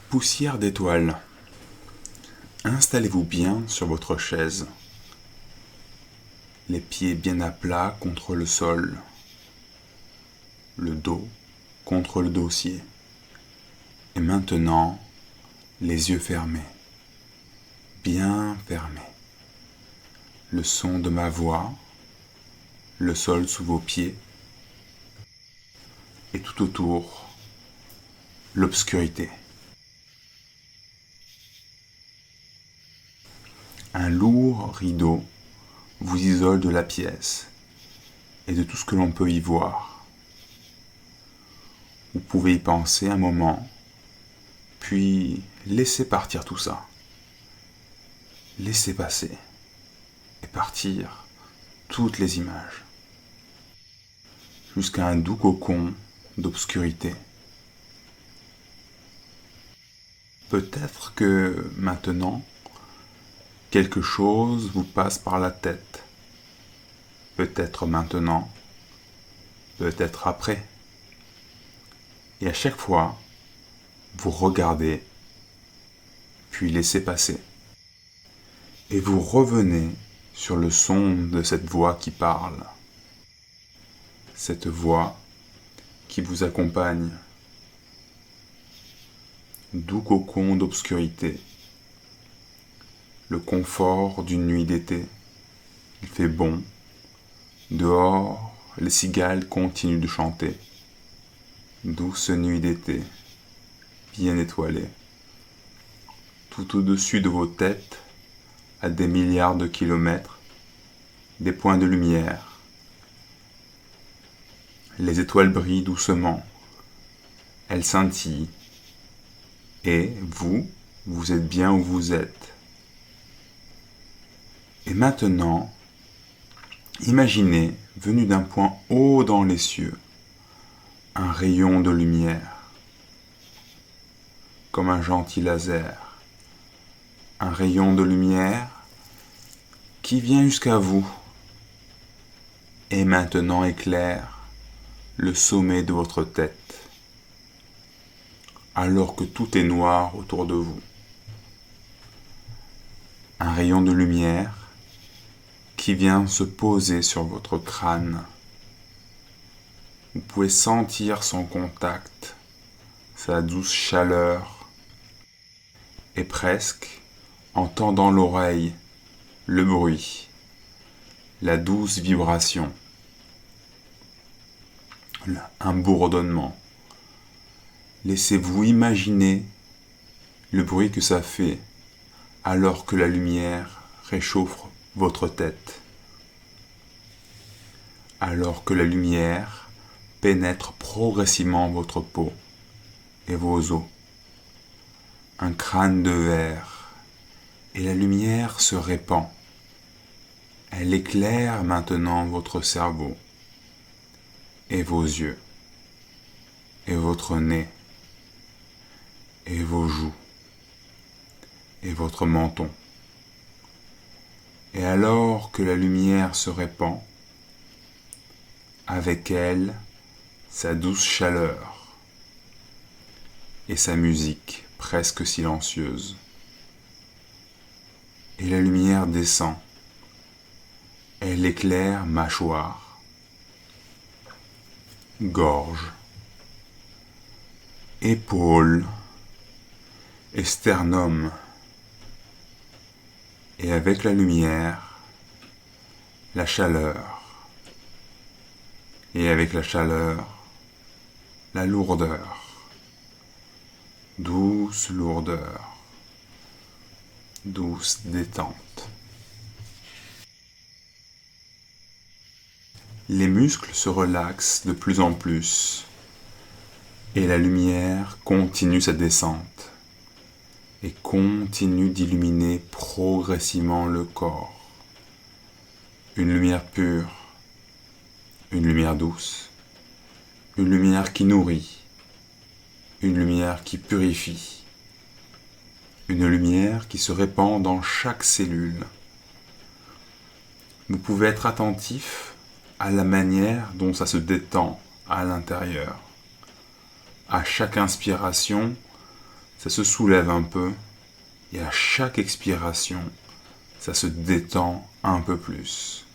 Poussière d'étoiles. Installez-vous bien sur votre chaise, les pieds bien à plat contre le sol, le dos contre le dossier. Et maintenant, les yeux fermés, bien fermés. Le son de ma voix, le sol sous vos pieds, et tout autour, l'obscurité. Un lourd rideau vous isole de la pièce et de tout ce que l'on peut y voir. Vous pouvez y penser un moment, puis laissez partir tout ça. Laissez passer et partir toutes les images, jusqu'à un doux cocon d'obscurité. Peut-être que maintenant, quelque chose vous passe par la tête. Peut-être maintenant, peut-être après. Et à chaque fois, vous regardez, puis laissez passer. Et vous revenez sur le son de cette voix qui parle. Cette voix qui vous accompagne. Doux cocon d'obscurité. Le confort d'une nuit d'été. Il fait bon. Dehors, les cigales continuent de chanter. Douce nuit d'été, bien étoilée. Tout au-dessus de vos têtes, à des milliards de kilomètres, des points de lumière. Les étoiles brillent doucement. Elles scintillent. Et vous êtes bien où vous êtes. Et maintenant, imaginez, venu d'un point haut dans les cieux, un rayon de lumière, comme un gentil laser, un rayon de lumière qui vient jusqu'à vous et maintenant éclaire le sommet de votre tête, alors que tout est noir autour de vous. Un rayon de lumière qui vient se poser sur votre crâne. Vous pouvez sentir son contact, sa douce chaleur, et presque, en tendant l'oreille, le bruit, la douce vibration, un bourdonnement. Laissez-vous imaginer le bruit que ça fait alors que la lumière réchauffe votre tête, alors que la lumière pénètre progressivement votre peau et vos os. Un crâne de verre, et la lumière se répand. Elle éclaire maintenant votre cerveau, et vos yeux, et votre nez, et vos joues, et votre menton. Et alors que la lumière se répand, avec elle, sa douce chaleur et sa musique presque silencieuse. Et la lumière descend. Elle éclaire mâchoire, gorge, épaule, et sternum. Et avec la lumière, la chaleur. Et avec la chaleur, la lourdeur. Douce lourdeur. Douce détente. Les muscles se relaxent de plus en plus. Et la lumière continue sa descente. Et continue d'illuminer progressivement le corps. Une lumière pure, une lumière douce, une lumière qui nourrit, une lumière qui purifie, une lumière qui se répand dans chaque cellule. Vous pouvez être attentif à la manière dont ça se détend à l'intérieur. À chaque inspiration, ça se soulève un peu et à chaque expiration, ça se détend un peu plus.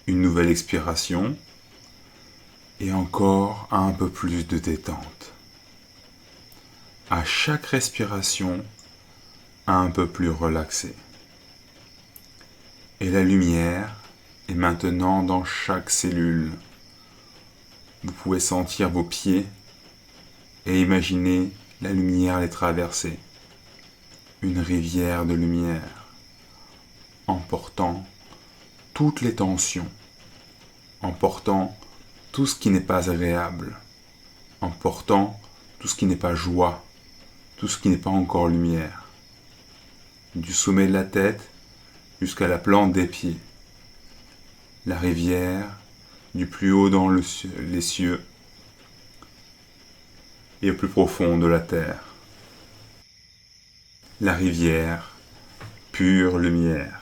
Une nouvelle expiration et encore un peu plus de détente. À chaque respiration, un peu plus relaxé. Et la lumière est maintenant dans chaque cellule. Vous pouvez sentir vos pieds et imaginer la lumière les traverser. Une rivière de lumière, emportant toutes les tensions, emportant tout ce qui n'est pas agréable, emportant tout ce qui n'est pas joie, tout ce qui n'est pas encore lumière. Du sommet de la tête jusqu'à la plante des pieds. La rivière, du plus haut dans les cieux et au plus profond de la terre. La rivière, pure lumière.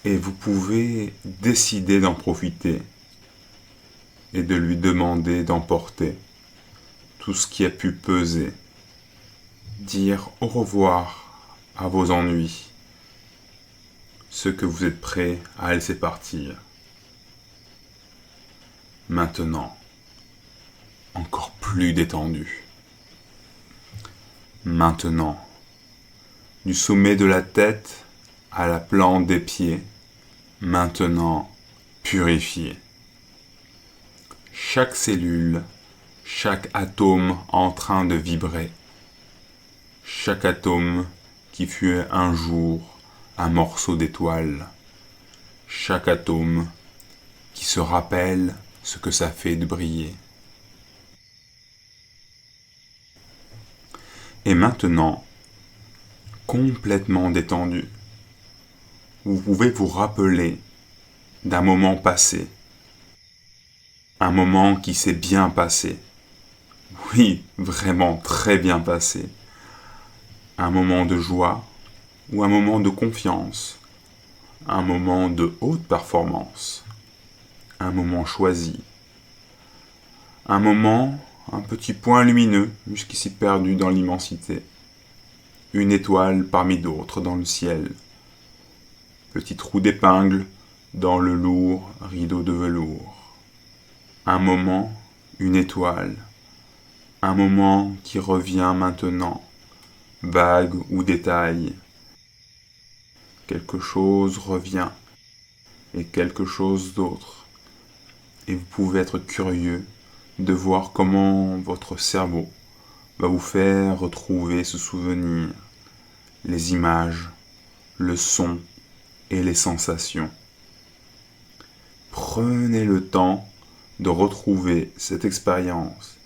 Et vous pouvez décider d'en profiter et de lui demander d'emporter tout ce qui a pu peser. Dire au revoir à vos ennuis, ceux que vous êtes prêts à laisser partir. Maintenant, encore plus détendu. Maintenant, du sommet de la tête à la plante des pieds, maintenant purifié. Chaque cellule, chaque atome en train de vibrer. Chaque atome qui fut un jour un morceau d'étoile. Chaque atome qui se rappelle ce que ça fait de briller. Et maintenant, complètement détendu, vous pouvez vous rappeler d'un moment passé, un moment qui s'est bien passé, oui, vraiment très bien passé, un moment de joie ou un moment de confiance, un moment de haute performance, un moment choisi, un moment, un petit point lumineux jusqu'ici perdu dans l'immensité, une étoile parmi d'autres dans le ciel, petit trou d'épingle dans le lourd rideau de velours. Un moment, une étoile, un moment qui revient maintenant, vague ou détail. Quelque chose revient et quelque chose d'autre. Et vous pouvez être curieux de voir comment votre cerveau va vous faire retrouver ce souvenir, les images, le son et les sensations. Prenez le temps de retrouver cette expérience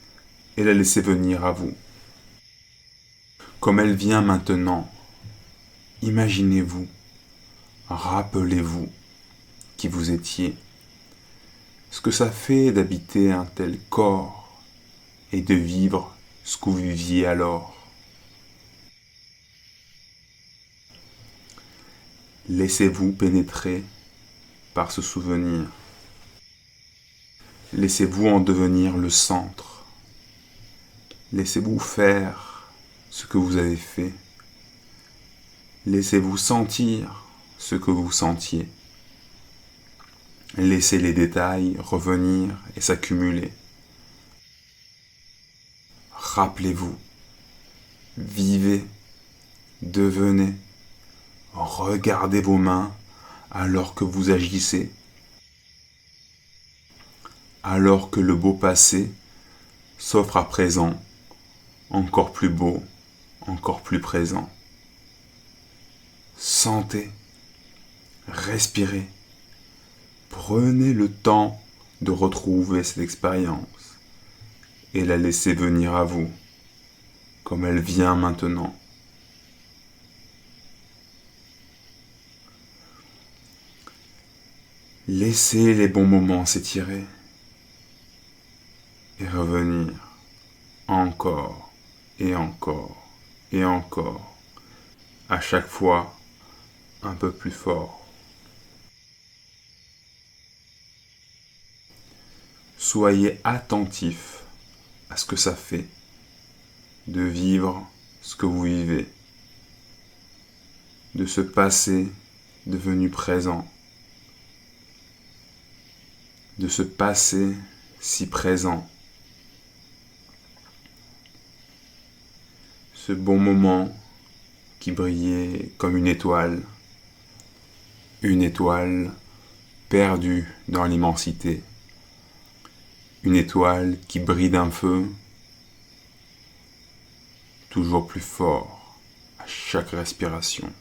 et la laisser venir à vous. Comme elle vient maintenant, imaginez-vous, rappelez-vous qui vous étiez, ce que ça fait d'habiter un tel corps et de vivre ce que vous viviez alors. Laissez-vous pénétrer par ce souvenir. Laissez-vous en devenir le centre. Laissez-vous faire ce que vous avez fait. Laissez-vous sentir ce que vous sentiez. Laissez les détails revenir et s'accumuler. Rappelez-vous, vivez, devenez, regardez vos mains alors que vous agissez, alors que le beau passé s'offre à présent, encore plus beau, encore plus présent. Sentez, respirez, prenez le temps de retrouver cette expérience et la laissez venir à vous, comme elle vient maintenant. Laissez les bons moments s'étirer et revenir encore et encore et encore, à chaque fois un peu plus fort. Soyez attentif à ce que ça fait de vivre ce que vous vivez, de ce passé devenu présent, de ce passé si présent, ce bon moment qui brillait comme une étoile perdue dans l'immensité, une étoile qui brille d'un feu toujours plus fort à chaque respiration,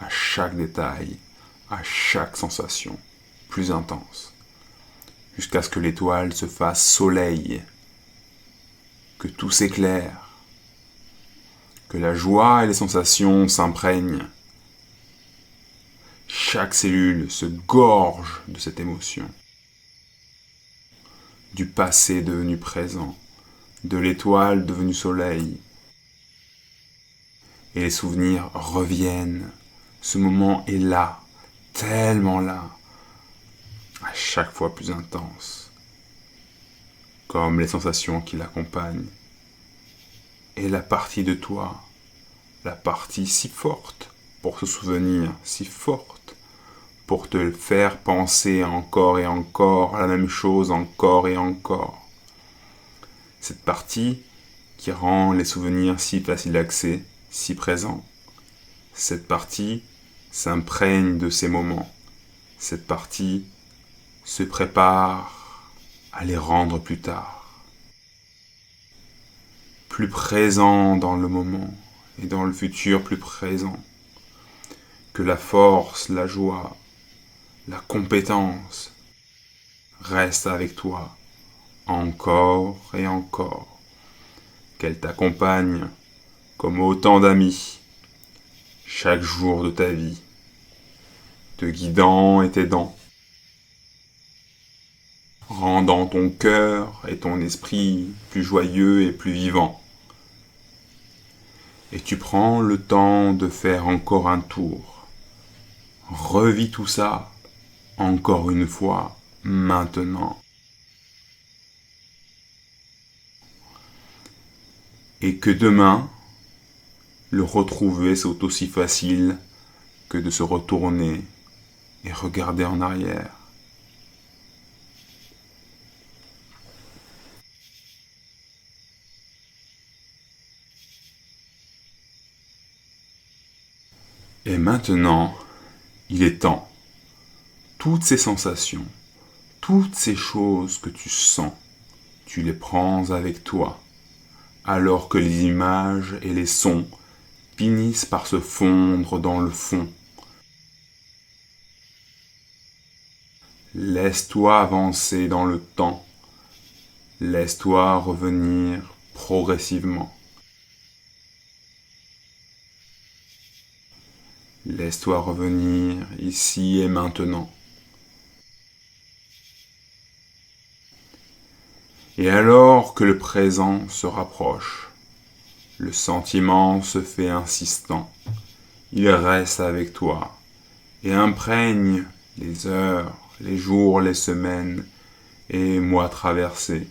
à chaque détail, à chaque sensation plus intense, jusqu'à ce que l'étoile se fasse soleil, que tout s'éclaire, que la joie et les sensations s'imprègnent. Chaque cellule se gorge de cette émotion, du passé devenu présent, de l'étoile devenue soleil. Et les souvenirs reviennent. Ce moment est là, tellement là, à chaque fois plus intense, comme les sensations qui l'accompagnent. Et la partie de toi, la partie si forte pour se souvenir, si forte pour te faire penser encore et encore à la même chose, encore et encore. Cette partie qui rend les souvenirs si faciles d'accès, si présents. Cette partie s'imprègne de ces moments. Cette partie se prépare à les rendre plus tard. Plus présent dans le moment et dans le futur plus présent. Que la force, la joie, la compétence reste avec toi encore et encore. Qu'elle t'accompagne comme autant d'amis chaque jour de ta vie, te guidant et t'aidant, rendant ton cœur et ton esprit plus joyeux et plus vivants. Et tu prends le temps de faire encore un tour. Revis tout ça encore une fois maintenant. Et que demain, le retrouver soit aussi facile que de se retourner et regarder en arrière. Et maintenant, il est temps. Toutes ces sensations, toutes ces choses que tu sens, tu les prends avec toi, alors que les images et les sons finissent par se fondre dans le fond. Laisse-toi avancer dans le temps. Laisse-toi revenir progressivement. Laisse-toi revenir ici et maintenant. Et alors que le présent se rapproche, le sentiment se fait insistant. Il reste avec toi et imprègne les heures, les jours, les semaines et mois traversés.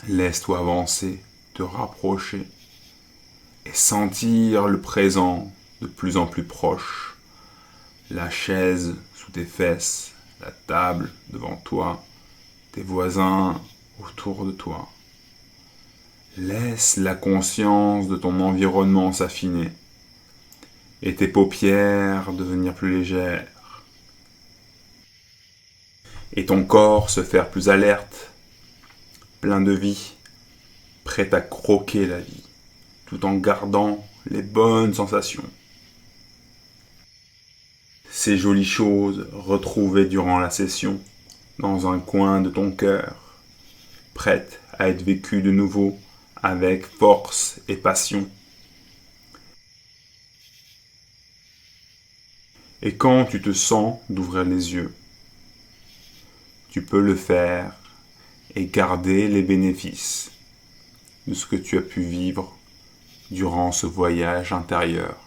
Laisse-toi avancer, te rapprocher et sentir le présent de plus en plus proche. La chaise sous tes fesses, la table devant toi, tes voisins autour de toi. Laisse la conscience de ton environnement s'affiner et tes paupières devenir plus légères et ton corps se faire plus alerte, plein de vie, prêt à croquer la vie, tout en gardant les bonnes sensations. Ces jolies choses retrouvées durant la session, dans un coin de ton cœur, prêtes à être vécues de nouveau avec force et passion. Et quand tu te sens d'ouvrir les yeux, tu peux le faire et garder les bénéfices de ce que tu as pu vivre durant ce voyage intérieur.